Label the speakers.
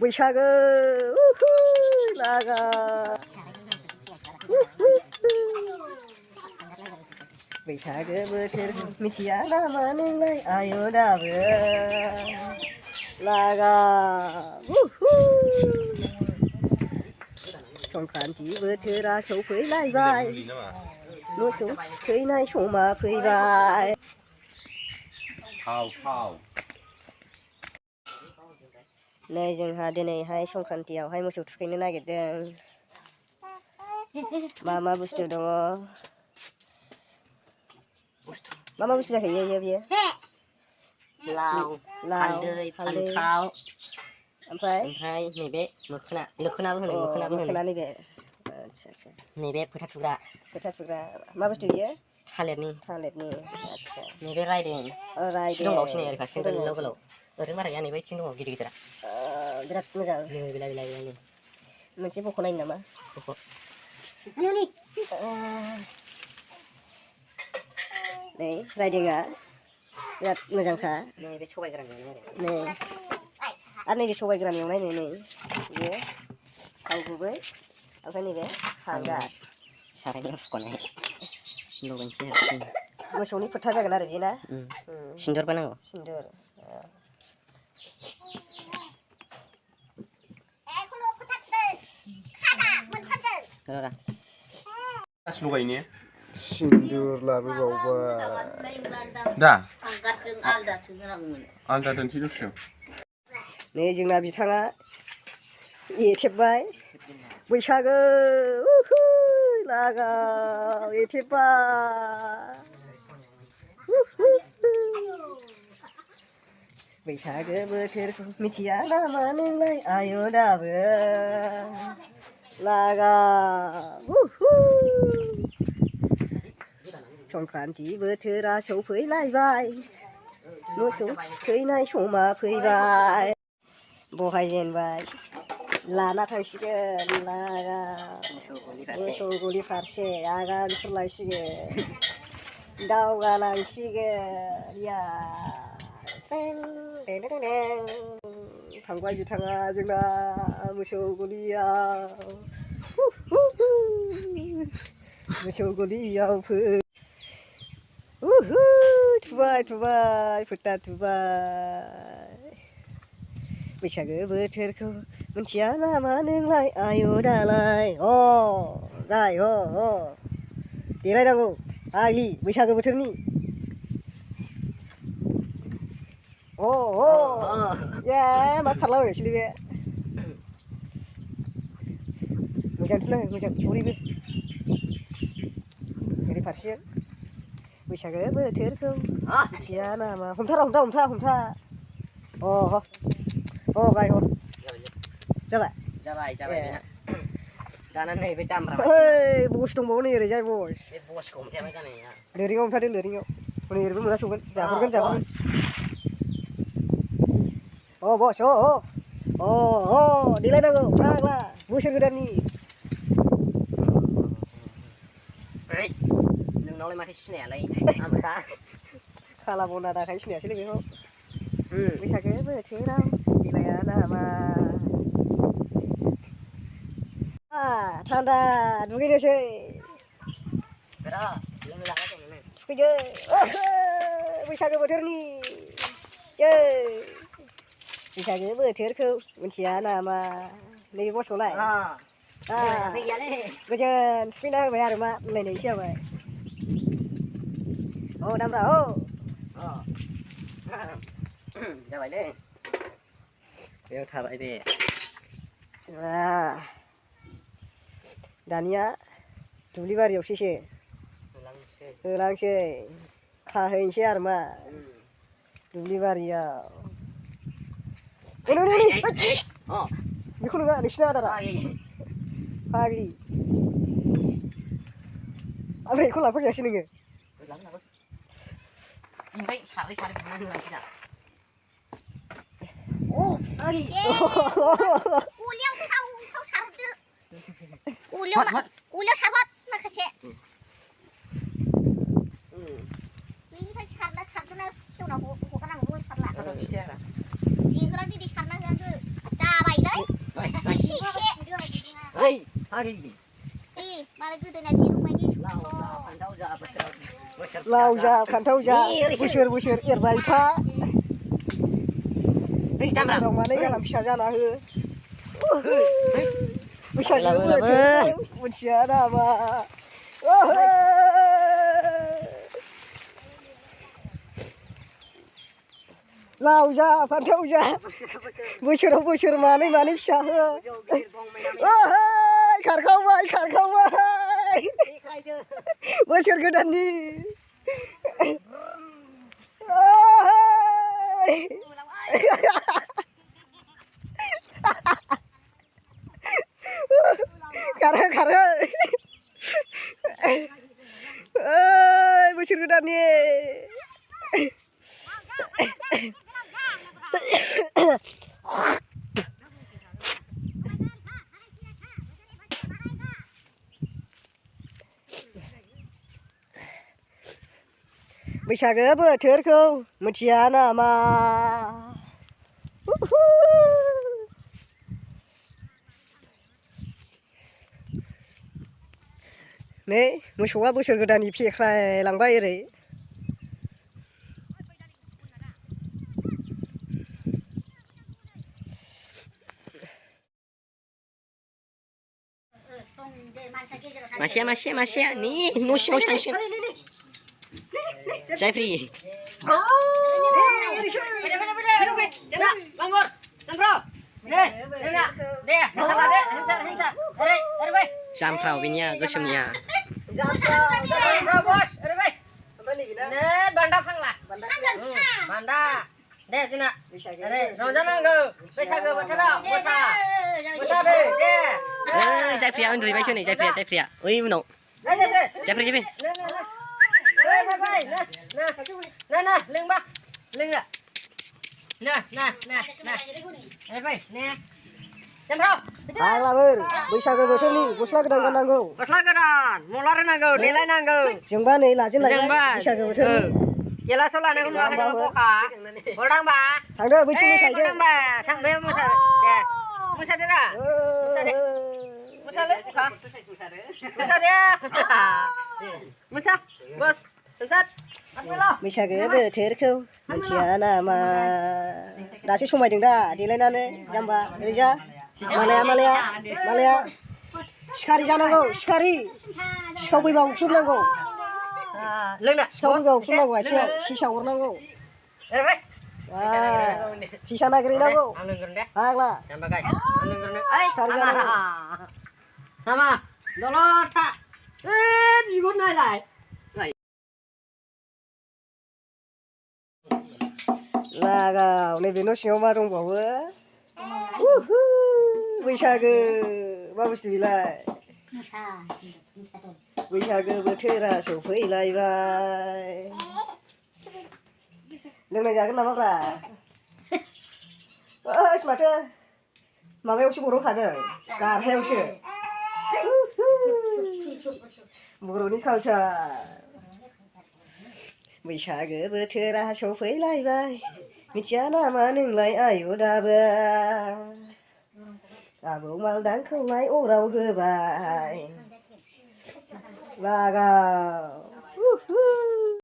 Speaker 1: बैसागो लागा बैसागो बोथोर मिथिया नामा नोंलाय आयौ दाबो लागा संक्रान्ति बोथोरा सौफैलायबाय मोसौ थुखैनाय समा फैबाय नै जोंहा दिनैहाय संक्रान्तियावहाय मोसौ थुखैनो नागिरदों मा बुस्थु दङ मा बुस्थु जाखो बियो
Speaker 2: लाव हालदै फान्थाव ओमफ्राय नैबे लोखोनाबो होनो
Speaker 1: मोखोना नैबे आच्छा
Speaker 2: नैबे फोथा थुग्रा
Speaker 1: मा बुस्थु बियो थालिरनि आच्छा
Speaker 2: नैबे रायदों दंबावोसो नै ओरै फारसेथिं गोलाव गोलाव ओरैनो बारा गैया नैबे दङ गिदिर गिदिरा
Speaker 1: बिराद मोजां
Speaker 2: बिलाइ
Speaker 1: मोनसे बख'नायनि नामा नै राइदिंआ बिराद मोजांखा
Speaker 2: नैबे सबाइ गोरान एवनाय
Speaker 1: नै आरो नैबे सबाइ गोरान एवनाय नै बियो थाव गुबै ओमफ्राय नैबे हांगार
Speaker 2: सारायनि फुख'नाय लगायनोसै
Speaker 1: मोसौनि फोथा जागोन आरो बेना
Speaker 2: सिन्दुरबो नांगौ
Speaker 1: सिन्दुर
Speaker 3: लगायनो
Speaker 1: सिन्दुर लाबोबावबाय
Speaker 3: दा आलदा दोनसै दसेयाव
Speaker 1: नै जोंना बिथाङा एथेबबाय बैसागो लागाव एथेबबाय बैसागो बोथोरखौ मिथिया नामा नोंलाय आयौ दाबो लागाव संक्रान्ति बोथोरा सौफैलायबाय मोसौ थुखैनाय समा फैबाय बहायजेनबाय लाना थांसिगोन लागा मोसौ गलि फारसे आगान सुरलायसिगोन दावगालांसिगोन या थांबाय बिथाङा जोंना मोसौ गलियाव फै थुबाय फोथा थुबाय बैसागो बोथोरखौ मिथिया नामा नोंलाय आयौ दालाय गाय देलायनांगौ आगलि बैसागो बोथोरनि मा खारलाबायसैलै बे मोजां थुना मोजां हरैबो ओरै फारसे बैसागो बोथोरखौ मिथिया नामा हमथा गाय जाबाय
Speaker 2: दाना नैबे दामब्रा
Speaker 1: बस दंबावो नै ओरैजाय बस
Speaker 2: बे बसखौ हमथायाबा जानाय नङा
Speaker 1: लोरिङाव हमथादो लोरिङाव हनै ओरैबो मोना सौगोन जाहरगोन बस देलायनांगौ फाग्ला बोसोर गोदाननि
Speaker 2: नोंनावलाय माथो सिनायालाय आंबो दा
Speaker 1: खाला बना दाखाय सिनायासैलै बेखौ बैसागो बोथोराव देलाया नामा थान्दा दुगैनोसै थुखैदो बैसागो बोथोरनि बैसागो बोथोरखौ मिथिया नामा नैबे बसखौलाय गोजोन थुखैना होबाय आरो मा बुंलायनायसो जाबाय दामब्रा
Speaker 2: जाबायलै बेयाव थाबाय बे
Speaker 1: दानिया दुब्लि बारियावसैसो होलांसै खाहैनोसै आरो मा दुब्लि बारियाव बेखौ नङा नोंसिना आदारा फाग्लि ओमफ्राय बेखौ लांफायासै नोङो
Speaker 2: ओमफ्राय सारै बुनानै होलांसै दा
Speaker 4: गलियाव साबोद माखासे बेनिफ्राय सारना सारगोना सेवना हगारनांगौ सारला बेखौलाय दिनै सारना होनांगौ जाबाय
Speaker 2: Ari.
Speaker 4: Ih, malah gitu nanti rumahnya
Speaker 2: Lau za pantau za besar.
Speaker 1: Lau za fantau za बोसोर एरबाय था बोसोराव माने गाहाम फिसा जाना हो बैसागोबो मोनथिया नामा लाव जा फान्थाव जा बोसोराव बोसोर मानै मानै फिसा हो खारखावबाय बोसोर गोदाननि खारो बोसोर गोदाननि बैसागो बोथोरखौ मिथिया नामा नै मोसौआ बोसोर गोदाननि फेख्रायलांबाय ओरै
Speaker 2: Masya nih nusi mau stasiun. Saya free. Bangor, Sampro. Sampro binya gosumnya. Bos, banda phangla. Banda. Deh sini. Rojanago. बैसागो बोथोराव मोसा दे दे. जायफ्रिया उन्दुबाय सो नै जायफ्रिया ओइ उनाव जायफ्रि ना लोंबा लोंला ना फै ने जामफ्राव
Speaker 1: आग्लाबोर बैसागो बोथोरनि गस्ला गोदान गाननांगौ
Speaker 2: गस्ला गोदान मलार होनांगौ देलायनांगौ
Speaker 1: जोंबा नै लाजेनलायबाय बैसागो बोथोरनि
Speaker 2: गेलासो लानांगौ नुवाखै नोङो बखा बलदांबा
Speaker 1: थांदो बैसो मोसाहैदो
Speaker 2: बलदांबा थां बे मोसा दे मोसादोरा मोसा बस
Speaker 1: बैसागो बोथोरखौ मिथिया नामा दासो समायदों दा देलायनानै जाम्बा ओरैजा मालाया सिखारि जानांगौ सिखारि सिखाव फैबा उखुरनांगौ सिखाव फैबा उखुरनांगौ आथिङाव सिसा हरनांगौ सिसा नागिरहैनांगौ फाग्ला सिखारि जानांगौ
Speaker 2: sama dolor tak bigun lại
Speaker 1: लागाव नैबे न' सिङाव मा दंबावो बैसागो मा बुस्थु बेलाय बैसागो बोथोरा सफैलायबाय लोंनाय जागोन नामाब्रा ओस माथो माबायावसो गर'खादों गारहायावसो बर'नि कालचार बैसागो बोथोरा सफैलायबाय मिथिया नामा नोंलाय आयु दाबो आबौ मालदांखौलाय अराव होबाय लागाव